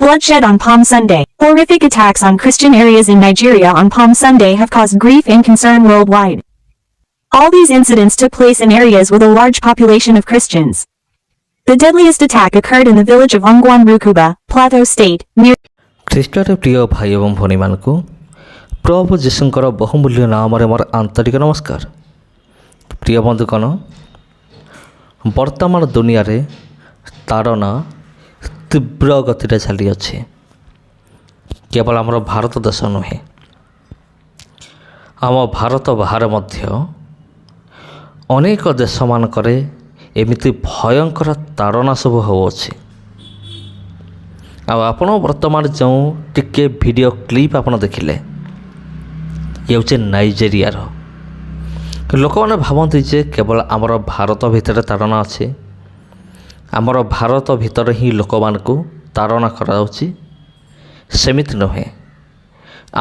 Bloodshed on Palm Sunday. Horrific attacks on Christian areas in Nigeria on Palm Sunday have caused grief and concern worldwide. All these incidents took place in areas with a large population of Christians. The deadliest attack occurred in the village of Ongwan Rukuba, Plateau State, near ଖ୍ରୀଷ୍ଟରେ ପ୍ରିୟ ଭାଇ ଏବଂ ଭଉଣୀମାନଙ୍କୁ ପ୍ରଭୁ ଯୀଶୁଙ୍କର ବହୁମୂଲ୍ୟ ନାମରେ ମୋର ଆନ୍ତରିକ ନମସ୍କାର। ପ୍ରିୟ ବନ୍ଧୁଗଣ, ବର୍ତ୍ତମାନ ଦୁନିଆରେ ତାଡ଼ନା ତୀବ୍ର ଗତିରେ ଚାଲିଅଛି। କେବଳ ଆମର ଭାରତ ଦେଶ ନୁହେଁ, ଆମ ଭାରତ ବାହାରେ ମଧ୍ୟ ଅନେକ ଦେଶମାନଙ୍କରେ ଏମିତି ଭୟଙ୍କର ତାଡ଼ନା ସବୁ ହେଉଅଛି। ଆଉ ଆପଣ ବର୍ତ୍ତମାନ ଯେଉଁ ଟିକେ ଭିଡ଼ିଓ କ୍ଲିପ୍ ଆପଣ ଦେଖିଲେ, ଇଏ ହେଉଛି ନାଇଜେରିଆର। ଲୋକମାନେ ଭାବନ୍ତି ଯେ କେବଳ ଆମର ଭାରତ ଭିତରେ ତାଡ଼ନା ଅଛି, ଆମର ଭାରତ ଭିତରେ ହିଁ ଲୋକମାନଙ୍କୁ ତାଡ଼ନା କରାଯାଉଛି। ସେମିତି ନୁହେଁ,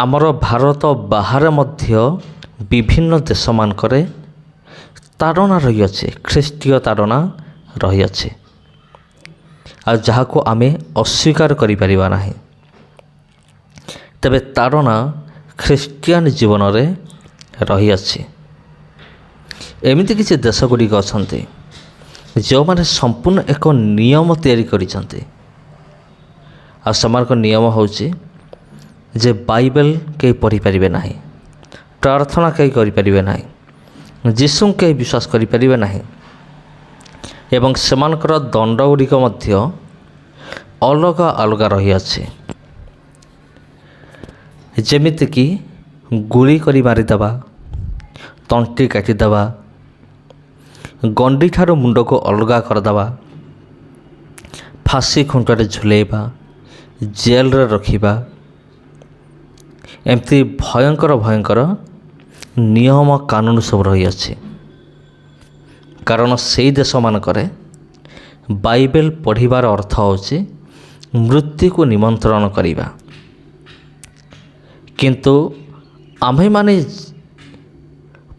ଆମର ଭାରତ ବାହାରେ ମଧ୍ୟ ବିଭିନ୍ନ ଦେଶମାନଙ୍କରେ ତାଡ଼ନା ରହିଅଛି, ଖ୍ରୀଷ୍ଟୀୟ ତାଡ଼ନା ରହିଅଛି, ଆଉ ଯାହାକୁ ଆମେ ଅସ୍ୱୀକାର କରିପାରିବା ନାହିଁ। ତେବେ ତାଡ଼ନା ଖ୍ରୀଷ୍ଟିଆନ ଜୀବନରେ ରହିଅଛି। ଏମିତି କିଛି ଦେଶ ଗୁଡ଼ିକ ଅଛନ୍ତି ଯେଉଁମାନେ ସମ୍ପୂର୍ଣ୍ଣ ଏକ ନିୟମ ତିଆରି କରିଛନ୍ତି, ଆଉ ସେମାନଙ୍କ ନିୟମ ହେଉଛି ଯେ ବାଇବେଲ କେହି ପଢ଼ିପାରିବେ ନାହିଁ, ପ୍ରାର୍ଥନା କେହି କରିପାରିବେ ନାହିଁ, ଯୀଶୁଙ୍କୁ କେହି ବିଶ୍ୱାସ କରିପାରିବେ ନାହିଁ, ଏବଂ ସେମାନଙ୍କର ଦଣ୍ଡ ଗୁଡ଼ିକ ମଧ୍ୟ ଅଲଗା ଅଲଗା ରହିଅଛି। ଯେମିତିକି ଗୁଳି କରି ମାରିଦେବା, ତଣ୍ଟି କାଟିଦେବା, ଗଣ୍ଡିଠାରୁ ମୁଣ୍ଡକୁ ଅଲଗା କରିଦେବା, ଫାଶୀ ଖୁଣ୍ଟରେ ଝୁଲେଇବା, ଜେଲରେ ରଖିବା, ଏମିତି ଭୟଙ୍କର ଭୟଙ୍କର ନିୟମ କାନୁନ ସବୁ ରହିଅଛି। କାରଣ ସେହି ଦେଶମାନଙ୍କରେ ବାଇବେଲ ପଢ଼ିବାର ଅର୍ଥ ହେଉଛି ମୃତ୍ୟୁକୁ ନିମନ୍ତ୍ରଣ କରିବା। କିନ୍ତୁ ଆମ୍ଭେମାନେ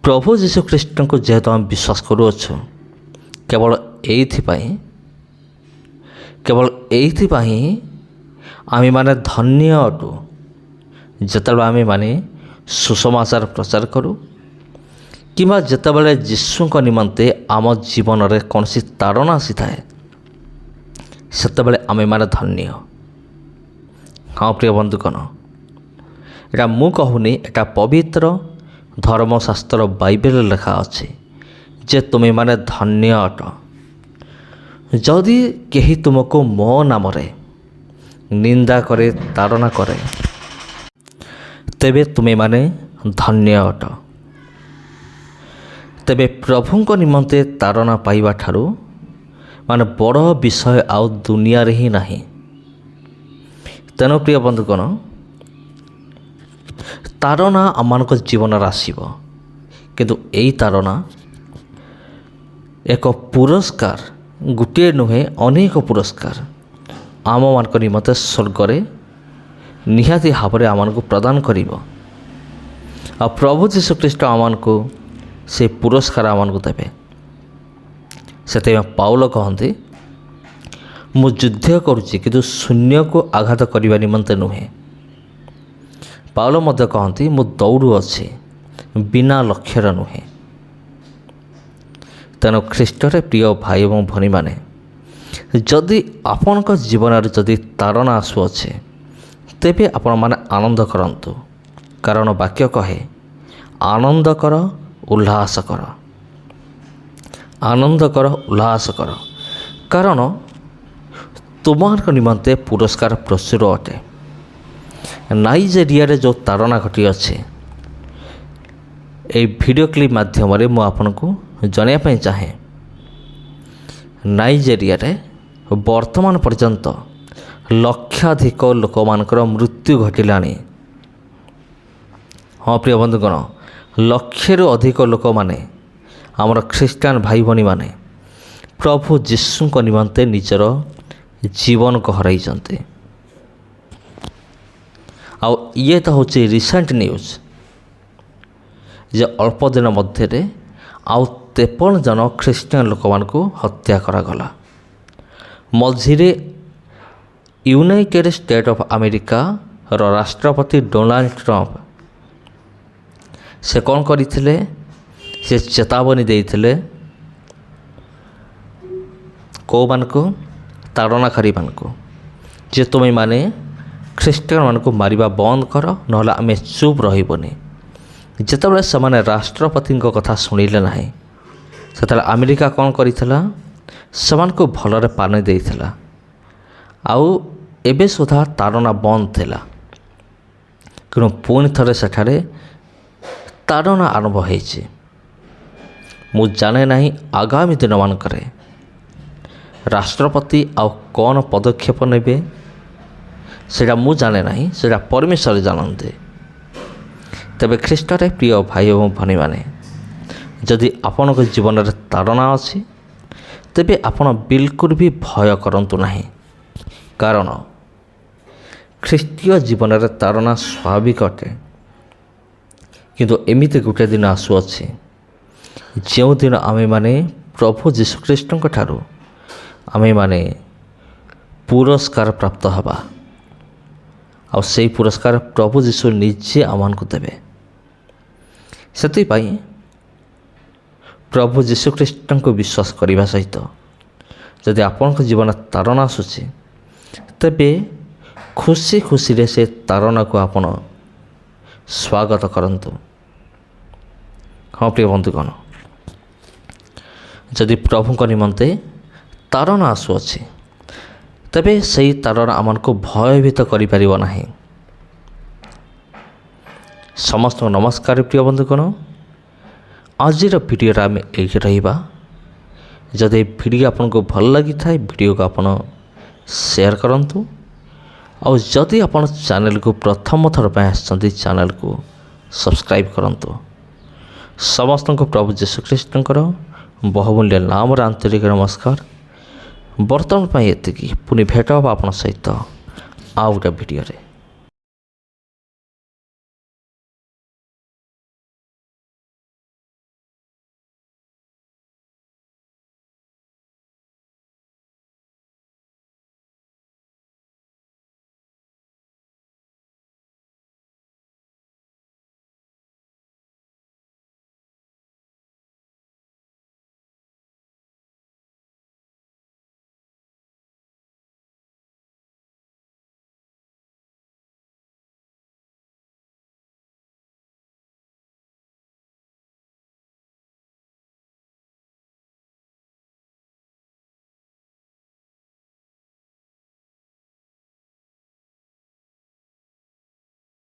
ପ୍ରଭୁ ଯୀଶୁଖ୍ରୀଷ୍ଟଙ୍କୁ ଯେହେତୁ ଆମେ ବିଶ୍ୱାସ କରୁଅଛୁ, କେବଳ ଏଇଥିପାଇଁ ଆମେମାନେ ଧନ୍ୟ ଅଟୁ ଯେତେବେଳେ ଆମେମାନେ ସୁସମାଚାର ପ୍ରଚାର କରୁ, କିମ୍ବା ଯେତେବେଳେ ଯୀଶୁଙ୍କ ନିମନ୍ତେ ଆମ ଜୀବନରେ କୌଣସି ତାଡ଼ନା ଆସିଥାଏ, ସେତେବେଳେ ଆମେମାନେ ଧନ୍ୟ। ହଁ ପ୍ରିୟ ବନ୍ଧୁଗଣ, ଏଇଟା ମୁଁ କହୁନି, ଏଇଟା ପବିତ୍ର ଧର୍ମଶାସ୍ତ୍ର ବାଇବେଲରେ ଲେଖା ଅଛି ଯେ ତୁମେମାନେ ଧନ୍ୟ ଅଟ। ଯଦି କେହି ତୁମକୁ ମୋ ନାମରେ ନିନ୍ଦା କରେ, ତାଡ଼ନା କରେ, ତେବେ ତୁମେମାନେ ଧନ୍ୟ ଅଟ। ତେବେ ପ୍ରଭୁଙ୍କ ନିମନ୍ତେ ତାଡ଼ନା ପାଇବା ଠାରୁ ବଡ଼ ବିଷୟ ଆଉ ଦୁନିଆରେ ହିଁ ନାହିଁ। ତେଣୁ ପ୍ରିୟ ବନ୍ଧୁଗଣ, ତାଡ଼ନା ଆମମାନଙ୍କ ଜୀବନରେ ଆସିବ, କିନ୍ତୁ ଏଇ ତାଡ଼ନା ଏକ ପୁରସ୍କାର, ଗୋଟିଏ ନୁହେଁ ଅନେକ ପୁରସ୍କାର ଆମମାନଙ୍କ ନିମନ୍ତେ ସ୍ୱର୍ଗରେ ନିହାତି ଭାବରେ ଆମମାନଙ୍କୁ ପ୍ରଦାନ କରିବ। ଆଉ ପ୍ରଭୁ ଯୀଶୁଖ୍ରୀଷ୍ଟ ଆମମାନଙ୍କୁ ସେ ପୁରସ୍କାର ଆମମାନଙ୍କୁ ଦେବେ। ସେଥିପାଇଁ ପାଉଲ କହନ୍ତି, ମୁଁ ଯୁଦ୍ଧ କରୁଛି କିନ୍ତୁ ଶୂନ୍ୟକୁ ଆଘାତ କରିବା ନିମନ୍ତେ ନୁହେଁ। ପାଉଲ ମଧ୍ୟ କହନ୍ତି, ମୁଁ ଦୌଡ଼ୁଅଛି ବିନା ଲକ୍ଷ୍ୟରେ ନୁହେଁ। ତେଣୁ ଖ୍ରୀଷ୍ଟରେ ପ୍ରିୟ ଭାଇ ଏବଂ ଭଉଣୀମାନେ, ଯଦି ଆପଣଙ୍କ ଜୀବନରେ ଯଦି ତାଡ଼ନା ଆସୁଅଛି, ତେବେ ଆପଣମାନେ ଆନନ୍ଦ କରନ୍ତୁ। କାରଣ ବାକ୍ୟ କହେ, ଆନନ୍ଦ କର, ଉଲ୍ଲାସ କର। ଆନନ୍ଦ କର, ଉଲ୍ଲାସ କର, କାରଣ ତୁମମାନଙ୍କ ନିମନ୍ତେ ପୁରସ୍କାର ପ୍ରଚୁର ଅଟେ। ନାଇଜେରିଆରେ ଯେଉଁ ତାଡ଼ନା ଘଟିଅଛି, ଏହି ଭିଡ଼ିଓ କ୍ଲିପ୍ ମାଧ୍ୟମରେ ମୁଁ ଆପଣଙ୍କୁ ଜଣାଇବା ପାଇଁ ଚାହେଁ, ନାଇଜେରିଆରେ ବର୍ତ୍ତମାନ ପର୍ଯ୍ୟନ୍ତ ଲକ୍ଷାଧିକ ଲୋକମାନଙ୍କର ମୃତ୍ୟୁ ଘଟିଲାଣି। ହଁ ପ୍ରିୟ ବନ୍ଧୁଗଣ, ଲକ୍ଷେରୁ ଅଧିକ ଲୋକମାନେ, ଆମର ଖ୍ରୀଷ୍ଟିଆନ ଭାଇ ଭଉଣୀମାନେ ପ୍ରଭୁ ଯୀଶୁଙ୍କ ନିମନ୍ତେ ନିଜର ଜୀବନକୁ ହରାଇଛନ୍ତି। ଆଉ ଇଏ ତ ହେଉଛି ରିସେଣ୍ଟ ନ୍ୟୁଜ୍ ଯେ ଅଳ୍ପ ଦିନ ମଧ୍ୟରେ ଆଉ 53 ଜଣ ଖ୍ରୀଷ୍ଟିଆନ ଲୋକମାନଙ୍କୁ ହତ୍ୟା କରାଗଲା। ମଝିରେ ୟୁନାଇଟେଡ୍ ଷ୍ଟେଟ୍ ଅଫ୍ ଆମେରିକାର ରାଷ୍ଟ୍ରପତି ଡୋନାଲ୍ଡ ଟ୍ରମ୍ପ ସେ କ'ଣ କରିଥିଲେ? ସେ ଚେତାବନୀ ଦେଇଥିଲେ କେଉଁମାନଙ୍କୁ? ତାଡ଼ନାକାରୀମାନଙ୍କୁ, ଯେ ତୁମେମାନେ ଖ୍ରୀଷ୍ଟିଆନମାନଙ୍କୁ ମାରିବା ବନ୍ଦ କର, ନହେଲେ ଆମେ ଚୁପ୍ ରହିବୁନି। ଯେତେବେଳେ ସେମାନେ ରାଷ୍ଟ୍ରପତିଙ୍କ କଥା ଶୁଣିଲେ ନାହିଁ, ସେତେବେଳେ ଆମେରିକା କ'ଣ କରିଥିଲା? ସେମାନଙ୍କୁ ଭଲରେ ପାଣି ଦେଇଥିଲା। ଆଉ ଏବେ ସୁଦ୍ଧା ତାଡ଼ନା ବନ୍ଦ ଥିଲା, କିନ୍ତୁ ପୁଣି ଥରେ ସେଠାରେ ତାଡ଼ନା ଆରମ୍ଭ ହୋଇଛି। ମୁଁ ଜାଣେ ନାହିଁ ଆଗାମୀ ଦିନମାନଙ୍କରେ ରାଷ୍ଟ୍ରପତି ଆଉ କ'ଣ ପଦକ୍ଷେପ ନେବେ, ସେଇଟା ମୁଁ ଜାଣେ ନାହିଁ, ସେଇଟା ପରମେଶ୍ୱର ଜାଣନ୍ତି। ତେବେ ଖ୍ରୀଷ୍ଟରେ ପ୍ରିୟ ଭାଇ ଏବଂ ଭଉଣୀମାନେ, ଯଦି ଆପଣଙ୍କ ଜୀବନରେ ତାଡ଼ନା ଅଛି, ତେବେ ଆପଣ ବିଲକୁଲ ବି ଭୟ କରନ୍ତୁ ନାହିଁ। କାରଣ ଖ୍ରୀଷ୍ଟୀୟ ଜୀବନରେ ତାଡ଼ନା ସ୍ୱାଭାବିକ ଅଟେ। କିନ୍ତୁ ଏମିତି ଗୋଟିଏ ଦିନ ଆସୁଅଛି, ଯେଉଁଦିନ ଆମେମାନେ ପ୍ରଭୁ ଯୀଶୁଖ୍ରୀଷ୍ଟଙ୍କ ଠାରୁ ଆମେମାନେ ପୁରସ୍କାର ପ୍ରାପ୍ତ ହେବା। ଆଉ ସେହି ପୁରସ୍କାର ପ୍ରଭୁ ଯୀଶୁ ନିଜେ ଆମମାନଙ୍କୁ ଦେବେ। ସେଥିପାଇଁ ପ୍ରଭୁ ଯୀଶୁଖ୍ରୀଷ୍ଟଙ୍କୁ ବିଶ୍ୱାସ କରିବା ସହିତ ଯଦି ଆପଣଙ୍କ ଜୀବନରେ ତାଡ଼ନା ଆସୁଛି, ତେବେ ଖୁସି ଖୁସିରେ ସେ ତାଡ଼ନାକୁ ଆପଣ ସ୍ୱାଗତ କରନ୍ତୁ। ହଁ ପ୍ରିୟ ବନ୍ଧୁଗଣ, ଯଦି ପ୍ରଭୁଙ୍କ ନିମନ୍ତେ ତାଡ଼ନା ଆସୁଅଛି, ତେବେ ସେହି ତାଡ଼ନା ଆମକୁ ଭୟଭୀତ କରିପାରିବ ନାହିଁ। ସମସ୍ତଙ୍କୁ ନମସ୍କାର ପ୍ରିୟ ବନ୍ଧୁଗଣ, ଆଜିର ଭିଡ଼ିଓରେ ଆମେ ଏଇଠି ରହିବା। ଯଦି এই ଭିଡ଼ିଓ ଆପଣଙ୍କୁ ଭଲ ଲାଗିଥାଏ, ଭିଡ଼ିଓକୁ ଆପଣ ସେୟାର କରନ୍ତୁ। ଆଉ ଯଦି ଆପଣ ଚ୍ୟାନେଲକୁ ପ୍ରଥମ ଥର ପାଇଁ ଆସିଛନ୍ତି, ଚ୍ୟାନେଲକୁ ସବସ୍କ୍ରାଇବ୍ କରନ୍ତୁ। ସମସ୍ତଙ୍କୁ ପ୍ରଭୁ ଯୀଶୁଖ୍ରୀଷ୍ଟଙ୍କର ବହୁମୂଲ୍ୟ ନାମରେ ଆନ୍ତରିକ ନମସ୍କାର। ବର୍ତ୍ତମାନ ପାଇଁ ଏତିକି। ପୁଣି ଭେଟ ହେବ ଆପଣଙ୍କ ସହିତ ଆଉ ଗୋଟେ ଭିଡ଼ିଓରେ।